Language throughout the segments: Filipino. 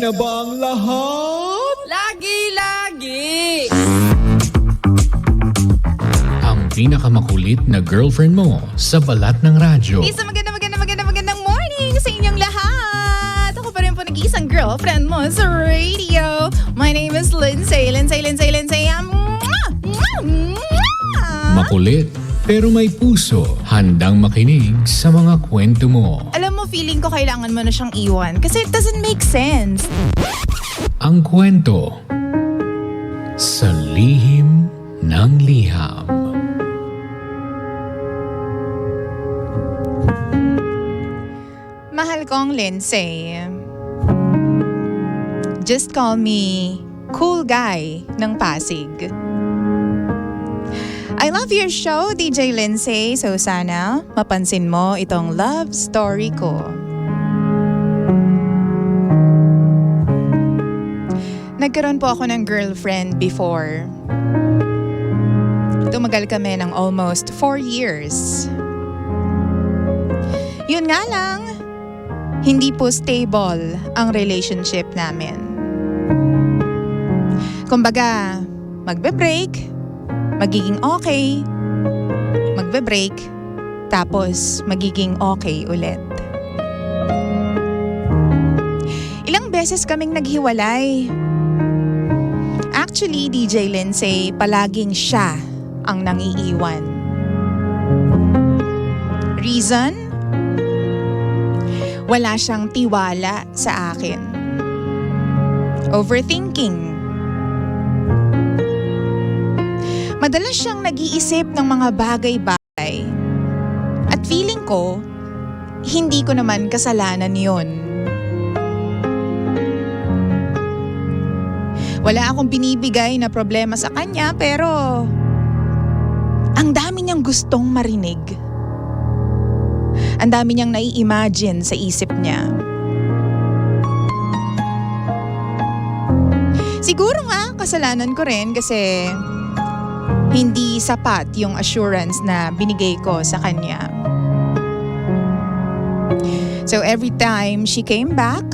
na ba ang lahat? Lagi-lagi! Ang pinakamakulit na girlfriend mo sa balat ng radyo. Isang magandang morning sa inyong lahat. Ako pa rin po nag-iisang girlfriend mo sa radio. My name is Lindsay. Makulit pero may puso, handang makinig sa mga kwento mo. Alam mo, feeling ko kailangan mo na siyang iwan kasi it doesn't make sense. Ang kwento sa lihim ng liham. Mahal kong Lindsay. Just call me cool guy ng Pasig. I love your show, DJ Lindsay. So sana mapansin mo itong love story ko. Nagkaroon po ako ng girlfriend before. Tumagal kami ng almost 4 years. Yun nga lang, hindi po stable ang relationship namin. Kumbaga, magbe-break, magiging okay, magbe-break, tapos magiging okay ulit. Ilang beses kaming naghiwalay. Actually, DJ Lindsay, palaging siya ang nangiiwan. Reason? Wala siyang tiwala sa akin. Overthinking. Madalas siyang nag-iisip ng mga bagay-bagay. At feeling ko, hindi ko naman kasalanan yon. Wala akong binibigay na problema sa kanya pero ang dami niyang gustong marinig. Ang dami niyang nai-imagine sa isip niya. Siguro nga, kasalanan ko rin kasi hindi sapat yung assurance na binigay ko sa kanya. So every time she came back,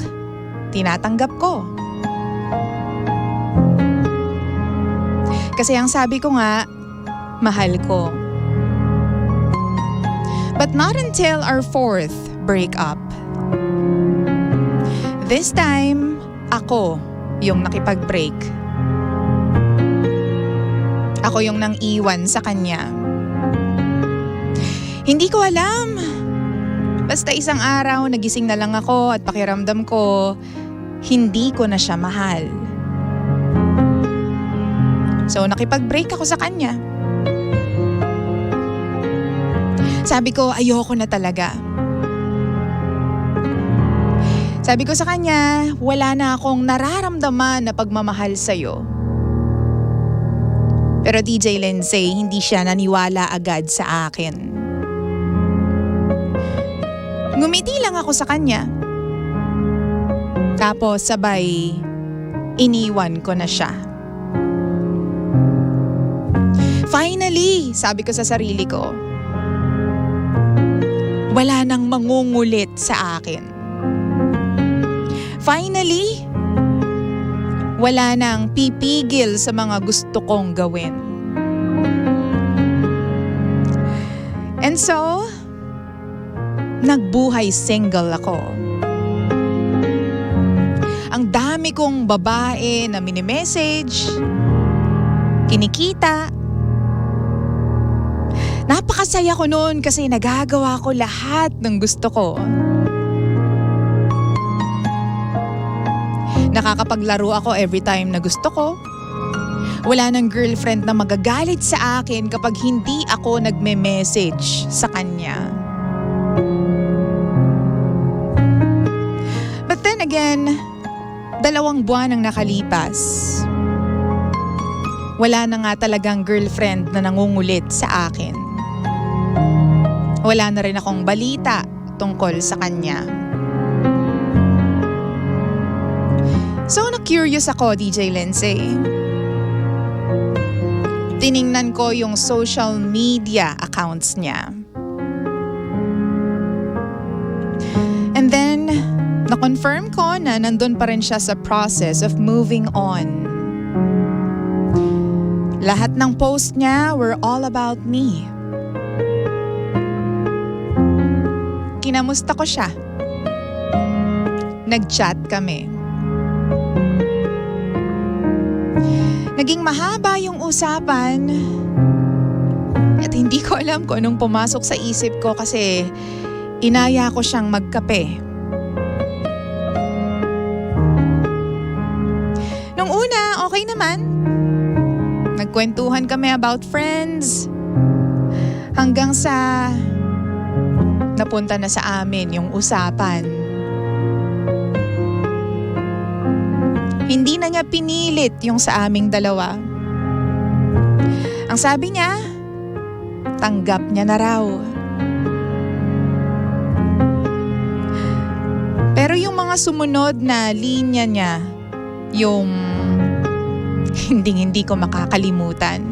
tinatanggap ko. Kasi ang sabi ko nga, mahal ko. But not until our 4th breakup. This time, ako yung nakipag-break. Ako yung nang iwan sa kanya. Hindi ko alam. Basta isang araw, nagising na lang ako at pakiramdam ko, hindi ko na siya mahal. So nakipag-break ako sa kanya. Sabi ko, ayoko na talaga. Sabi ko sa kanya, wala na akong nararamdaman na pagmamahal sa'yo. Pero DJ Lindsay, hindi siya naniwala agad sa akin. Ngumiti lang ako sa kanya. Tapos sabay, iniwan ko na siya. Finally, sabi ko sa sarili ko, wala nang mangungulit sa akin. Finally, wala nang pipigil sa mga gusto kong gawin. And so, nagbuhay single ako. Ang dami kong babae na mini-message, kinikita. Napakasaya ko noon kasi nagagawa ko lahat ng gusto ko. Nakakapaglaro ako every time na gusto ko. Wala nang girlfriend na magagalit sa akin kapag hindi ako nagme-message sa kanya. But then again, 2 buwan ang nakalipas. Wala na nga talagang girlfriend na nangungulit sa akin. Wala na rin akong balita tungkol sa kanya. So na-curious ako, DJ Lindsay. Tiningnan ko yung social media accounts niya. And then, Na-confirm ko na nandun pa rin siya sa process of moving on. Lahat ng post niya were all about me. Kinamusta ko siya. Nag-chat kami. Naging mahaba yung usapan at hindi ko alam kung anong pumasok sa isip ko kasi inaya ko siyang magkape. Nung una, okay naman. Nagkwentuhan kami about friends hanggang sa napunta na sa amin yung usapan. Hindi na niya pinilit yung sa aming dalawa. Ang sabi niya, tanggap niya na raw. Pero yung mga sumunod na linya niya, yung hindi ko makakalimutan.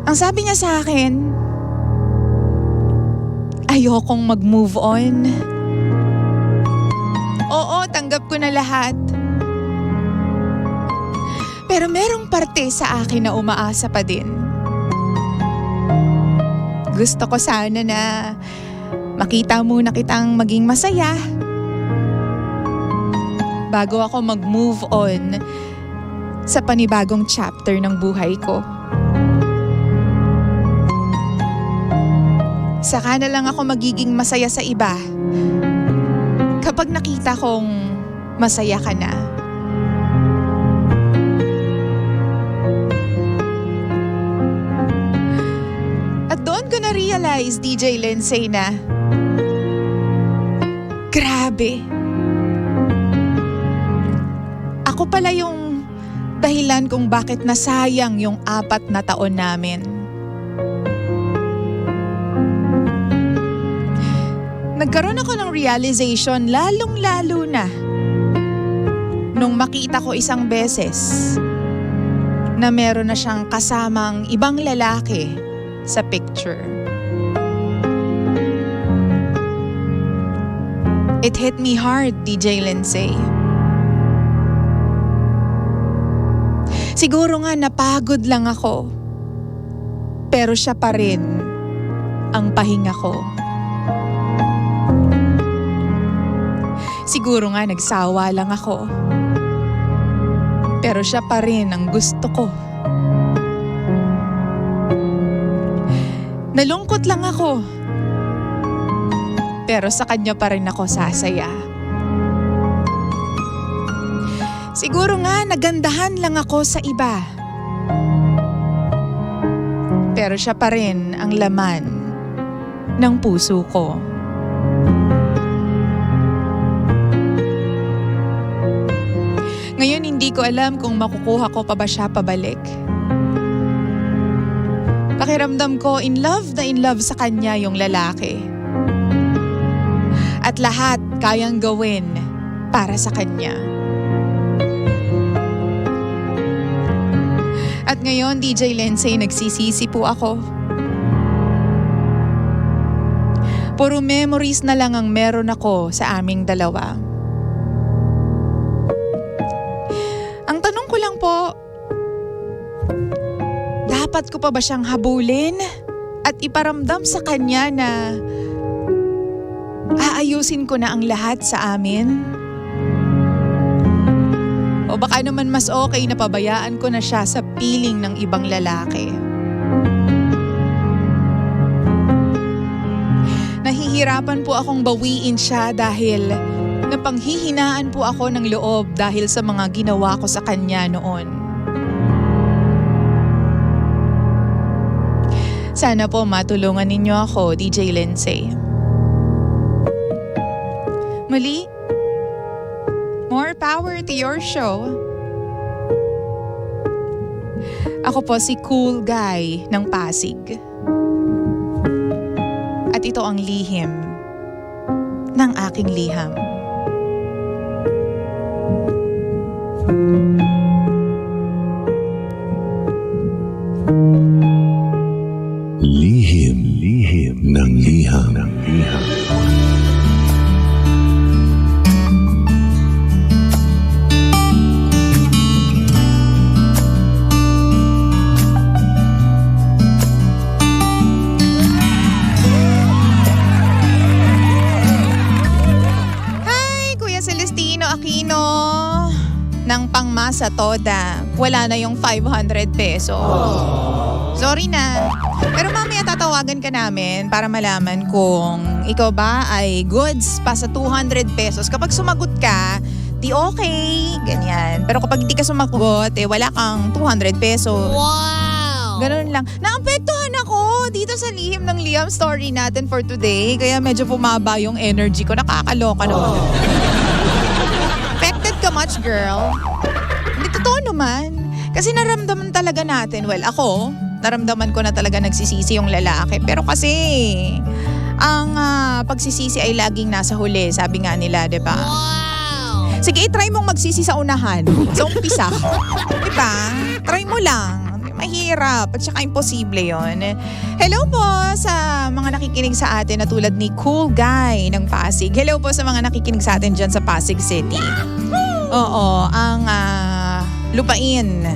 Ang sabi niya sa akin, ayokong mag-move on. Oo, tanggap ko na lahat. Pero merong parte sa akin na umaasa pa din. Gusto ko sana na makita muna kitang maging masaya bago ako mag-move on sa panibagong chapter ng buhay ko. Saka na lang ako magiging masaya sa iba kapag nakita kong masaya ka na. At doon ko na-realize, DJ Lindsay, na grabe. Ako pala yung dahilan kung bakit nasayang yung 4 na taon namin. Nagkaroon ako ng realization lalong-lalo na nung makita ko isang beses na meron na siyang kasamang ibang lalaki sa picture. It hit me hard, DJ Lindsay. Siguro nga napagod lang ako, pero siya pa rin ang pahinga ko. Siguro nga nagsawa lang ako, pero siya pa rin ang gusto ko. Nalungkot lang ako, pero sa kanya pa rin ako sasaya. Siguro nga nagandahan lang ako sa iba, pero siya pa rin ang laman ng puso ko. Ngayon hindi ko alam kung makukuha ko pa ba siya pabalik. Pakiramdam ko in love sa kanya yung lalaki. At lahat kayang gawin para sa kanya. At ngayon, DJ Lindsay, nagsisisi po ako. Puro memories na lang ang meron ako sa aming dalawa. Ang tanong ko lang po, dapat ko pa ba siyang habulin at iparamdam sa kanya na aayusin ko na ang lahat sa amin? O baka naman mas okay na pabayaan ko na siya sa piling ng ibang lalaki? Nahihirapan po akong bawiin siya dahil napanghihinaan po ako ng loob dahil sa mga ginawa ko sa kanya noon. Sana po matulungan ninyo ako, DJ Lindsay. Muli, more power to your show. Ako po si Cool Guy ng Pasig. At ito ang lihim ng aking liham. Lihim ng liham. ng pangmasa toda, wala na yung 500 pesos. Sorry na. Pero mamaya tatawagan ka namin para malaman kung ikaw ba ay goods pa sa 200 pesos. Kapag sumagot ka, di okay, ganyan. Pero kapag hindi ka sumagot, wala kang 200 pesos. Wow! Ganun lang. Naapektuhan ako dito sa lihim ng Liam story natin for today. Kaya medyo pumaba yung energy ko. Nakakaloka naman. Affected ka much, girl? Hindi, totoo naman. Kasi naramdaman talaga natin. Well, ako, naramdaman ko na talaga nagsisisi yung lalaki. Pero kasi, ang pagsisisi ay laging nasa huli. Sabi nga nila, di ba? Wow! Sige, try mong magsisi sa unahan. Sa umpisa. Di ba? Try mo lang. Mahirap at saka imposible yon. Hello po sa mga nakikinig sa atin na tulad ni Cool Guy ng Pasig. Hello po sa mga nakikinig sa atin dyan sa Pasig City. Oo, ang lupain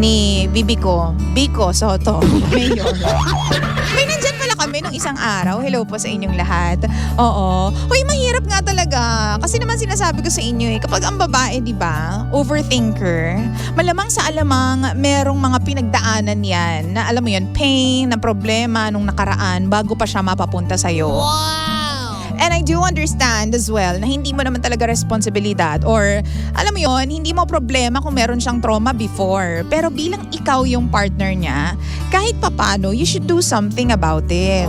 ni Biko Soto, Mayor. May nandyan pala kami nung isang araw. Hello po sa inyong lahat. Oo. Hoy, mahirap nga talaga. Kasi naman sinasabi ko sa inyo kapag ang babae, di ba, overthinker, malamang sa alamang merong mga pinagdaanan yan na alam mo yun, pain, na problema nung nakaraan bago pa siya mapapunta sa'yo. Wow! And I do understand as well na hindi mo naman talaga responsibilidad or alam mo yon, hindi mo problema kung meron siyang trauma before. Pero bilang ikaw yung partner niya, kahit papano, you should do something about it.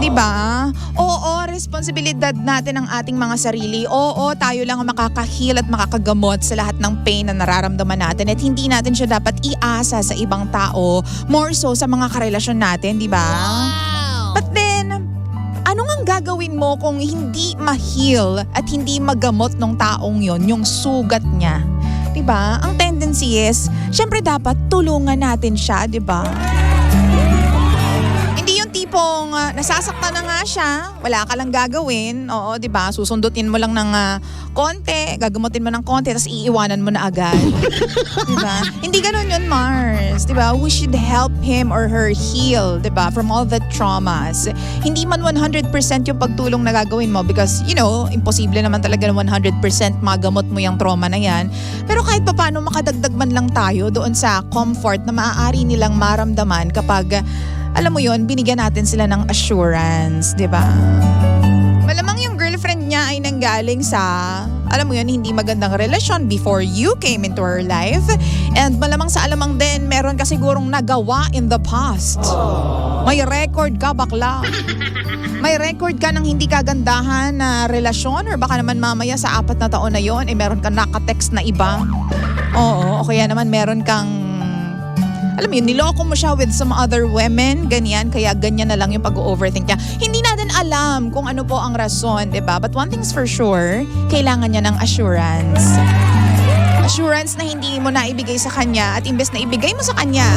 Diba? Oo, responsibilidad natin ang ating mga sarili. Oo, tayo lang ang makaka-heal at makakagamot sa lahat ng pain na nararamdaman natin at hindi natin siya dapat iasa sa ibang tao, more so sa mga karelasyon natin, diba? Wow! But then, ano ngang gagawin mo kung hindi ma-heal at hindi magamot ng taong yon yung sugat niya? Diba? Ang tendency is, syempre dapat tulungan natin siya, diba? Hindi yung tipong nasasaktan na nga siya, wala ka lang gagawin, oo, diba? Susundutin mo lang ng konti, gagamutin mo ng konti, tapos iiwanan mo na agad. Diba? Hindi ganun yun, Mars. Diba? We should help him or her heal, diba? From all the traumas. Hindi man 100% yung pagtulong na gagawin mo because, you know, imposible naman talaga na 100% magamot mo yung trauma na yan. Pero kahit paano makadagdag man lang tayo doon sa comfort na maaari nilang maramdaman kapag, alam mo yon, binigyan natin sila ng assurance, diba? Malamang yung girlfriend niya ay nanggaling sa, alam mo yun, hindi magandang relasyon before you came into her life. And malamang sa alamang din, meron ka sigurong nagawa in the past. May record ka, bakla. May record ka ng hindi kagandahan na relasyon or baka naman mamaya sa 4 na taon na yon, meron kang nakatext na iba. Oo, o kaya naman meron kang, alam mo yun, niloko mo siya with some other women, ganyan, kaya ganyan na lang yung pag-overthink niya. Hindi natin alam kung ano po ang rason, diba? But one thing's for sure, kailangan niya ng assurance. Assurance na hindi mo na ibigay sa kanya at imbes na ibigay mo sa kanya,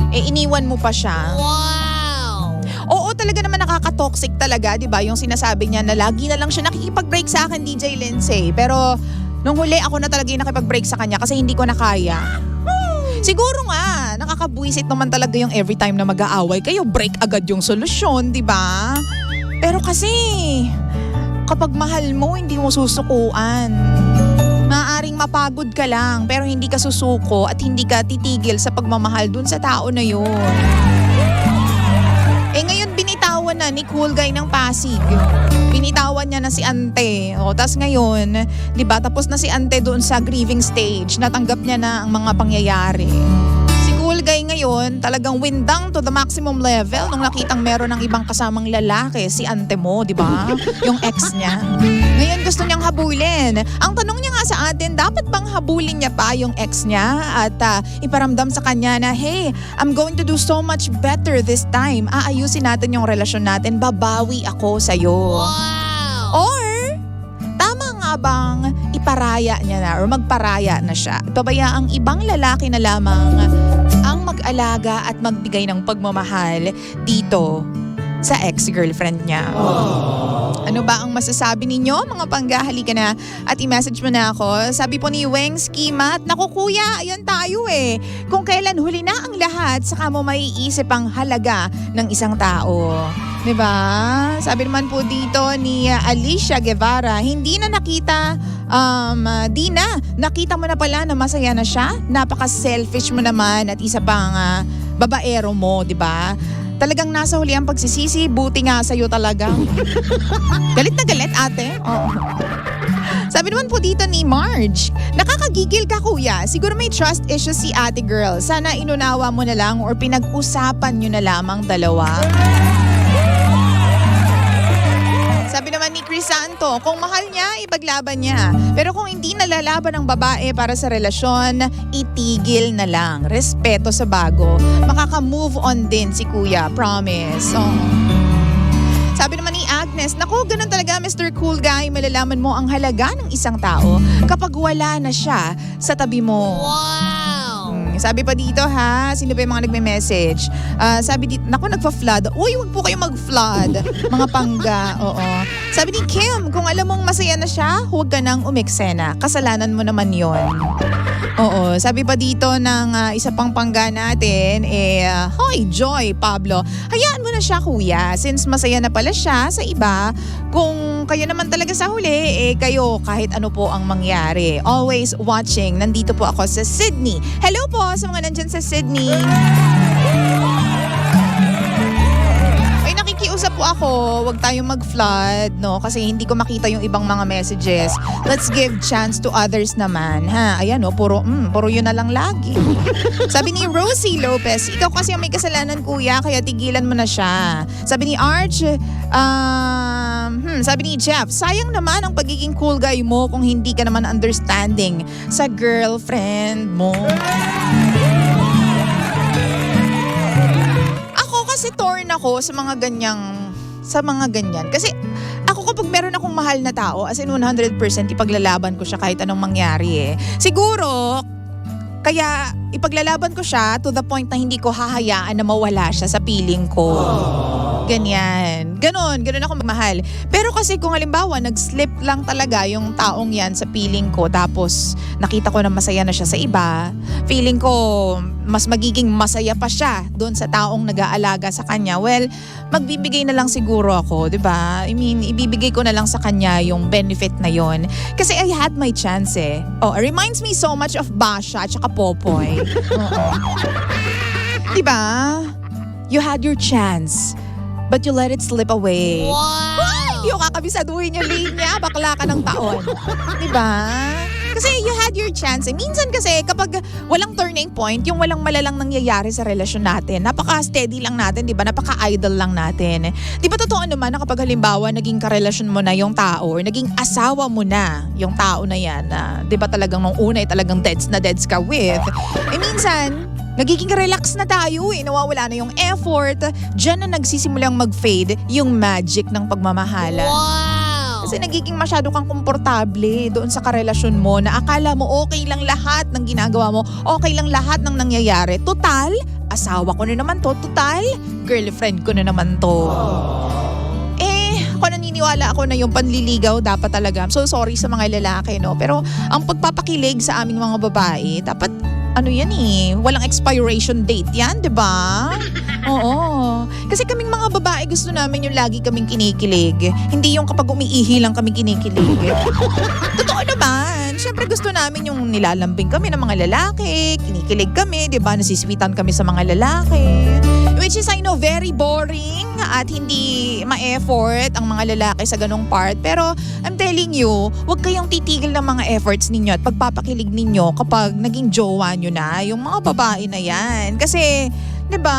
iniwan mo pa siya. Wow! Oo, talaga naman nakaka-toxic talaga, diba? Yung sinasabi niya na lagi na lang siya nakikipag-break sa akin, DJ Lindsay. Pero nung huli, ako na talaga yung nakipag-break sa kanya kasi hindi ko na kaya. Siguro nga, nakakabwisit naman talaga yung every time na mag-aaway kayo, break agad yung solusyon, di ba? Pero kasi, kapag mahal mo, hindi mo susukuan. Maaaring mapagod ka lang, pero hindi ka susuko at hindi ka titigil sa pagmamahal dun sa tao na yun. Ngayon binitawan na ni Cool Guy ng Pasig. Binitawan niya na si Ante. Tapos ngayon, di ba, tapos na si Ante doon sa grieving stage. Natanggap niya na ang mga pangyayari. Si Cool Guy ngayon, talagang windang to the maximum level nung nakitang meron ng ibang kasamang lalaki, si Ante mo, di ba? Yung ex niya. Ngayon gusto niyang habulin. Ang tanong niya nga sa atin, dapat bang habulin niya pa yung ex niya at iparamdam sa kanya na, hey, I'm going to do so much better this time. Aayusin natin yung relasyon natin. Babawi ako sa'yo. Wow! Or, tama nga bang iparaya niya na or magparaya na siya? Pabaya ang ibang lalaki na lamang ang mag-alaga at magbigay ng pagmamahal dito sa ex-girlfriend niya. Ano ba ang masasabi ninyo? Mga pangga, halika na at i-message mo na ako. Sabi po ni Weng Skimat, naku kuya, ayan tayo eh. Kung kailan huli na ang lahat, saka mo maiisip ang halaga ng isang tao. Diba? Sabi naman po dito ni Alicia Guevara, hindi na nakita, nakita mo na pala na masaya na siya. Napaka-selfish mo naman at isa pang babaero mo, diba? Talagang nasa huli ang pagsisisi, buti nga sa'yo talaga. Galit na galit, ate. Oo. Sabi naman po dito ni Marge, nakakagigil ka kuya, siguro may trust issues si ate girl. Sana inunawa mo na lang or pinag-usapan nyo na lamang dalawa. Sabi naman ni Crisanto, kung mahal niya, ipaglaban niya. Pero kung hindi nalalaban ng babae para sa relasyon, itigil na lang. Respeto sa bago. Makaka-move on din si kuya, promise. Oh. Sabi naman ni Agnes, naku, ganun talaga Mr. Cool Guy, malalaman mo ang halaga ng isang tao kapag wala na siya sa tabi mo. Wow! Sabi pa dito ha, sino ba yung mga nagme-message? Sabi dito, naku nagpa-flood. Uy, huwag po kayo mag-flood. Mga pangga, oo. Sabi ni Kim, kung alam mong masaya na siya, huwag ka nang umeksena. Kasalanan mo naman yon. Oo, sabi pa dito ng isa pang pangga natin, hoy Joy, Pablo, hayaan mo na siya kuya. Since masaya na pala siya sa iba, kung kayo naman talaga sa huli, kayo kahit ano po ang mangyari. Always watching. Nandito po ako sa Sydney. Hello po sa mga nandyan sa Sydney. Ay, nakikiusap po ako. Huwag tayong mag-flood, no? Kasi hindi ko makita yung ibang mga messages. Let's give chance to others naman, ha? Ayan, no? Puro yun na lang lagi. Sabi ni Rosie Lopez, ikaw kasi ang may kasalanan, kuya, kaya tigilan mo na siya. Sabi ni Arch, sabi ni Jeff, sayang naman ang pagiging cool guy mo kung hindi ka naman understanding sa girlfriend mo. Ako kasi torn ako sa mga ganyan. Kasi ako kapag meron akong mahal na tao, as in 100% ipaglalaban ko siya kahit anong mangyari eh. Siguro, kaya ipaglalaban ko siya to the point na hindi ko hahayaan na mawala siya sa piling ko. Ganyan. Ganon ako mahal. Pero kasi kung halimbawa, nag-slip lang talaga yung taong yan sa piling ko tapos nakita ko na masaya na siya sa iba, feeling ko mas magiging masaya pa siya doon sa taong nag-aalaga sa kanya. Well, magbibigay na lang siguro ako, 'di ba? I mean, ibibigay ko na lang sa kanya yung benefit na yon. Kasi I had my chance eh. Oh, it reminds me so much of Basha at saka Popoy. Oo. 'Di ba? You had your chance, but you let it slip away. Wow! Yung kakabisaduhin yung linya, bakla ka ng taon. Diba? Kasi you had your chance. Minsan kasi kapag walang turning point, yung walang malalang nangyayari sa relasyon natin, napaka-steady lang natin, diba? Napaka-idle lang natin. Diba totoo naman na kapag halimbawa naging karelasyon mo na yung tao or naging asawa mo na yung tao na yan, diba talagang nung una talagang deads ka with, minsan, nagiging relax na tayo eh. Nawawala na yung effort. Diyan na nagsisimulang mag-fade yung magic ng pagmamahala. Wow! Kasi nagiging masyado kang komportable doon sa karelasyon mo na akala mo okay lang lahat ng ginagawa mo, okay lang lahat ng nangyayari. Total, asawa ko na naman to. Total, girlfriend ko na naman to. Ako naniniwala ako na yung panliligaw dapat talaga. I'm so sorry sa mga lalaki, no? Pero ang pagpapakilig sa aming mga babae, dapat yan walang expiration date yan, di ba? Oo. Kasi kaming mga babae gusto namin yung lagi kaming kinikilig. Hindi yung kapag umiihi lang kaming kinikilig. Totoo naman. Siyempre gusto namin yung nilalambing kami ng mga lalaki, kinikilig kami, di ba? Nasisweetan kami sa mga lalaki. Which is, I know, very boring at hindi ma-effort ang mga lalaki sa ganong part. Pero I'm telling you, huwag kayong titigil ng mga efforts ninyo at pagpapakilig ninyo kapag naging jowa nyo na yung mga babae na yan. Kasi, di ba,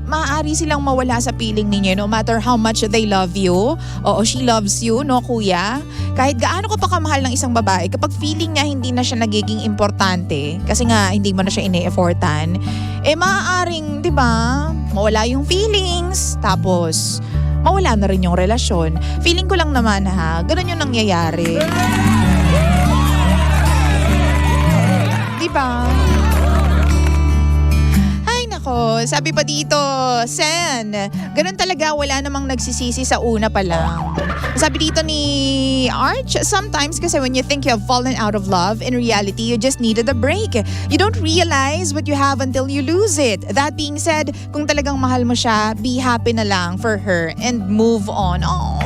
maaari silang mawala sa piling ninyo no matter how much they love you. Oo, she loves you, no kuya? Kahit gaano ka pa kamahal ng isang babae, kapag feeling niya hindi na siya nagiging importante, kasi nga hindi mo na siya ine-effortan, maaaring, di ba, mawala yung feelings, tapos mawala na rin yung relasyon. Feeling ko lang naman ganun yung nangyayari. Di ba? sabi pa dito, Sen, ganun talaga, wala namang nagsisisi sa una pa lang. Sabi dito ni Arch, sometimes kasi when you think you have fallen out of love, in reality, you just needed a break. You don't realize what you have until you lose it. That being said, kung talagang mahal mo siya, be happy na lang for her and move on. Oh.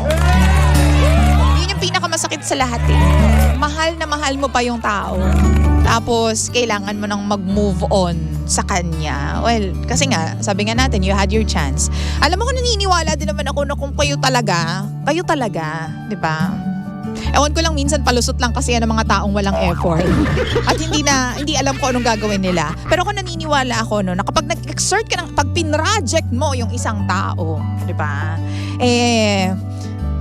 Yun yung pinakamasakit sa lahat eh. Mahal na mahal mo pa yung tao. Tapos, kailangan mo nang mag-move on sa kanya. Well, kasi nga, sabi nga natin, you had your chance. Alam mo kung naniniwala din naman ako na kung kayo talaga, di ba? Ewan ko lang minsan palusot lang kasi yan ang mga taong walang effort. At hindi alam ko anong gagawin nila. Pero kung naniniwala ako no, na kapag nag-exert ka pag pinroject mo yung isang tao, di ba?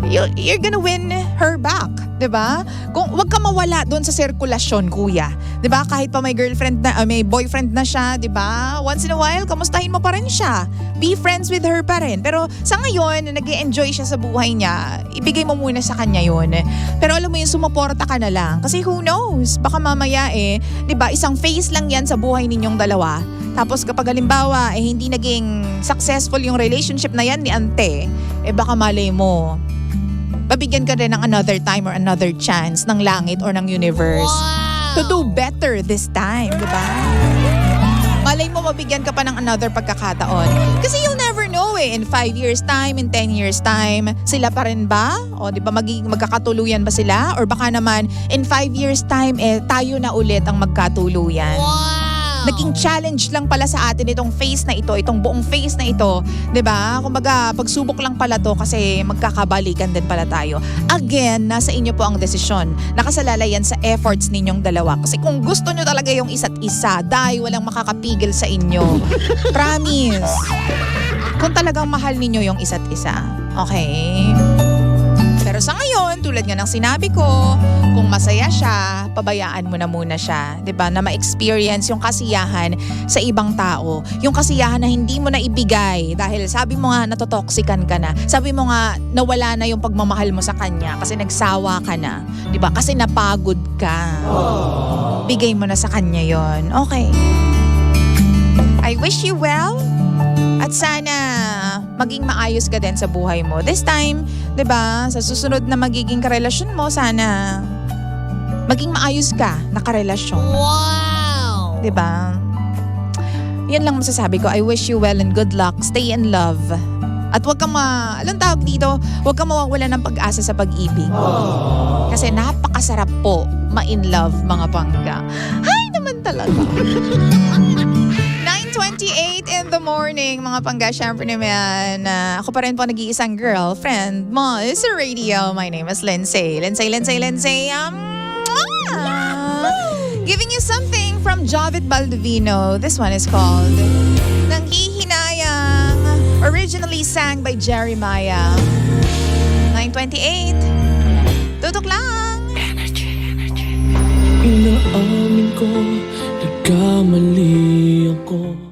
You're gonna win her back, 'di ba? Kung wag ka mawala doon sa sirkulasyon, kuya. 'Di ba? Kahit pa may girlfriend na, may boyfriend na siya, 'di ba? Once in a while, kamustahin mo pa rin siya. Be friends with her pa rin. Pero sa ngayon, nag-e-enjoy siya sa buhay niya. Ibigay mo muna sa kanya 'yon. Pero alam mo yung sumuporta ka na lang kasi who knows? Baka mamaya 'di ba? Isang phase lang 'yan sa buhay ninyong dalawa. Tapos kapag halimbawa hindi naging successful yung relationship na 'yan ni ante, baka malay mo babigyan ka rin ng another time or another chance ng langit or ng universe to do better this time, di ba? Malay mo mabigyan ka pa ng another pagkakataon. Kasi you'll never know in 5 years time, in 10 years time, sila pa rin ba? O di ba magkakatuluyan ba sila? Or baka naman in 5 years time, tayo na ulit ang magkatuluyan. Naging challenge lang pala sa atin itong phase na ito, itong buong phase na ito, 'di ba? Kumbaga, pagsubok lang pala 'to kasi magkakabalikan din pala tayo. Again, nasa inyo po ang desisyon. Nakasalalay yan sa efforts ninyong dalawa. Kasi kung gusto nyo talaga yung isa't isa, dahil walang makakapigil sa inyo. Promise. Kung talagang mahal ninyo yung isa't isa. Okay? Pero sa ngayon, tulad nga ng sinabi ko, kung masaya siya, pabayaan mo na muna siya. 'Di ba? Na ma-experience yung kasiyahan sa ibang tao. Yung kasiyahan na hindi mo na ibigay dahil sabi mo nga natotoxican ka na. Sabi mo nga nawala na yung pagmamahal mo sa kanya kasi nagsawa ka na. 'Di ba? Kasi napagod ka. Bigay mo na sa kanya yon. Okay. I wish you well. At sana maging maayos ka din sa buhay mo. This time, 'di ba, sa susunod na magiging karelasyon mo, sana maging maayos ka na karelasyon. Wow! 'Di ba? Yan lang masasabi ko. I wish you well and good luck. Stay in love. At huwag kang anong tawag dito? Huwag kang mawawala ng pag-asa sa pag-ibig. Kasi napakasarap po ma-in love, mga pangga. Hay naman talaga. 9:28 in the morning, mga pangga. Siyempre naman, ako pa rin po nag-iisang girlfriend mo sa radio. My name is Lindsay. Giving you something from Javid Baldovino. This one is called Nanghihinayang. Originally sang by Jeremiah. 9:28. Tutok lang. Inaamin ko, nagkamali ako.